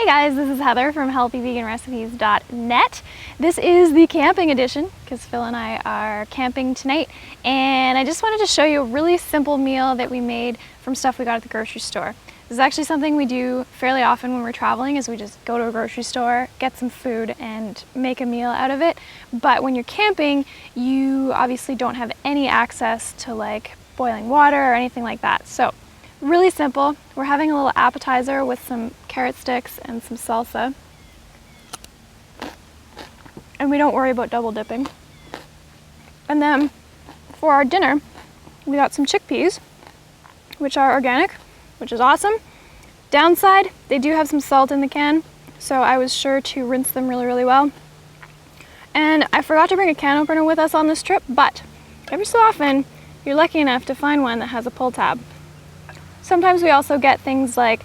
Hey guys, this is Heather from healthyveganrecipes.net. This is the camping edition because Phil and I are camping tonight, and I just wanted to show you a really simple meal that we made from stuff we got at the grocery store. This is actually something we do fairly often when we're traveling, is we just go to a grocery store, get some food, and make a meal out of it. But when you're camping, you obviously don't have any access to like boiling water or anything like that. So really simple. We're having a little appetizer with some carrot sticks and some salsa. And we don't worry about double dipping. And then for our dinner, we got some chickpeas, which are organic, which is awesome. Downside, they do have some salt in the can, so I was sure to rinse them really well. And I forgot to bring a can opener with us on this trip, but every so often, you're lucky enough to find one that has a pull tab. Sometimes we also get things like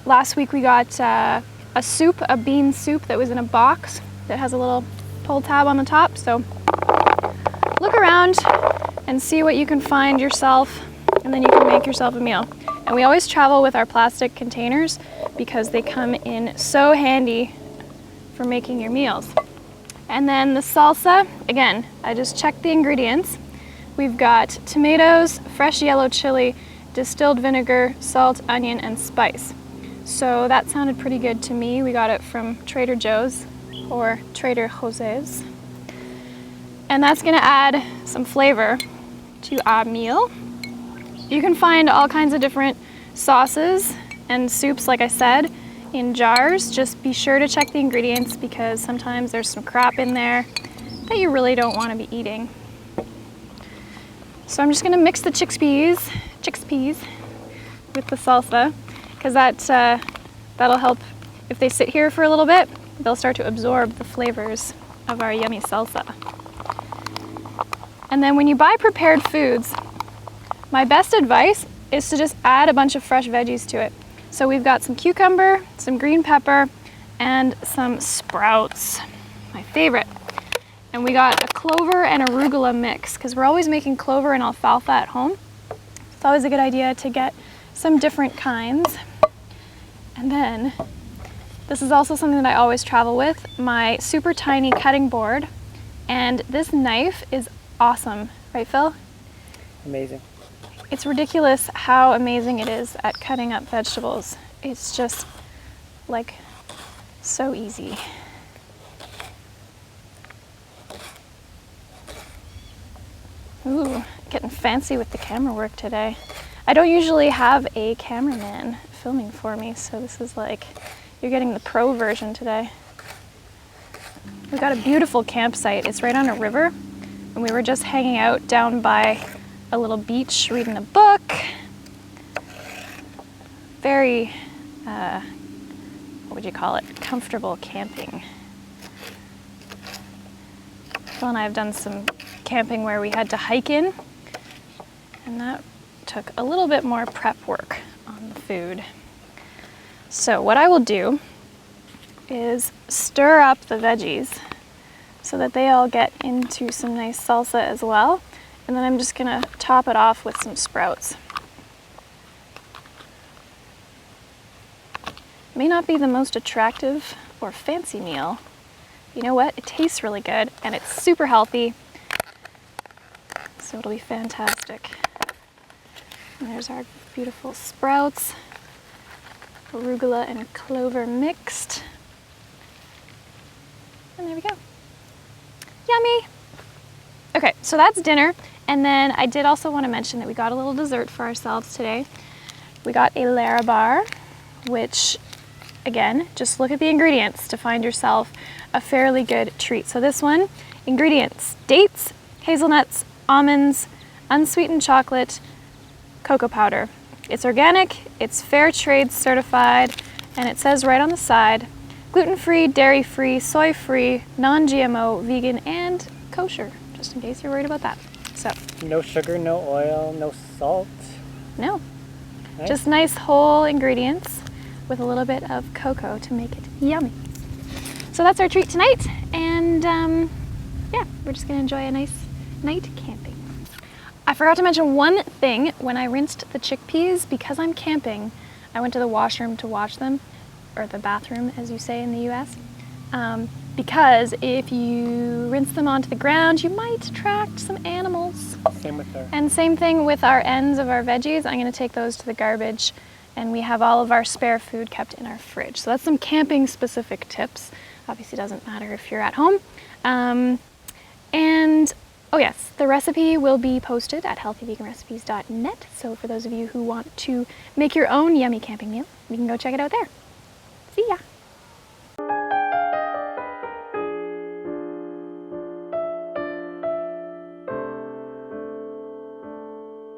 last week we got a bean soup that was in a box that has a little pull tab on the top. So look around and see what you can find yourself, and then you can make yourself a meal. And we always travel with our plastic containers because they come in so handy for making your meals. And then the salsa, again, I just checked the ingredients. We've got tomatoes, fresh yellow chili, distilled vinegar, salt, onion, and spice. So that sounded pretty good to me. We got it from Trader Joe's or Trader Jose's. And that's gonna add some flavor to our meal. You can find all kinds of different sauces and soups, like I said, in jars. Just be sure to check the ingredients because sometimes there's some crap in there that you really don't want to be eating. So I'm just gonna mix the chickpeas with the salsa, because that'll help. If they sit here for a little bit, they'll start to absorb the flavors of our yummy salsa. And then when you buy prepared foods, my best advice is to just add a bunch of fresh veggies to it. So we've got some cucumber, some green pepper, and some sprouts, my favorite. And we got a clover and arugula mix, because we're always making clover and alfalfa at home. It's always a good idea to get some different kinds. And then, this is also something that I always travel with, my super tiny cutting board. And this knife is awesome, right Phil? Amazing. It's ridiculous how amazing it is at cutting up vegetables. It's just like so easy. Ooh, getting fancy with the camera work today. I don't usually have a cameraman filming for me, so this is like, you're getting the pro version today. We've got a beautiful campsite. It's right on a river, and we were just hanging out down by a little beach reading a book. Very, what would you call it? Comfortable camping. Phil and I have done some camping where we had to hike in, and that took a little bit more prep work on the food. So what I will do is stir up the veggies so that they all get into some nice salsa as well, and then I'm just gonna top it off with some sprouts. May not be the most attractive or fancy meal. You know what? It tastes really good and it's super healthy. So it'll be fantastic. And there's our beautiful sprouts, arugula and clover mixed. And there we go. Yummy! Okay, so that's dinner. And then I did also want to mention that we got a little dessert for ourselves today. We got a Larabar, which, again, just look at the ingredients to find yourself a fairly good treat. So this one, ingredients: dates, hazelnuts, almonds, unsweetened chocolate, cocoa powder. It's organic, it's fair trade certified, and it says right on the side, gluten-free, dairy-free, soy-free, non-GMO, vegan, and kosher, just in case you're worried about that. So no sugar, no oil, no salt. No, Nice. Just nice whole ingredients with a little bit of cocoa to make it yummy. So that's our treat tonight, and yeah, we're just gonna enjoy a nice night camping. I forgot to mention one thing. When I rinsed the chickpeas, because I'm camping, I went to the washroom to wash them, or the bathroom as you say in the US, because if you rinse them onto the ground, you might attract some animals. Same with her. And same thing with our ends of our veggies. I'm going to take those to the garbage, and we have all of our spare food kept in our fridge. So that's some camping specific tips. Obviously doesn't matter if you're at home. And oh yes, the recipe will be posted at healthyveganrecipes.net. So for those of you who want to make your own yummy camping meal, you can go check it out there. See ya!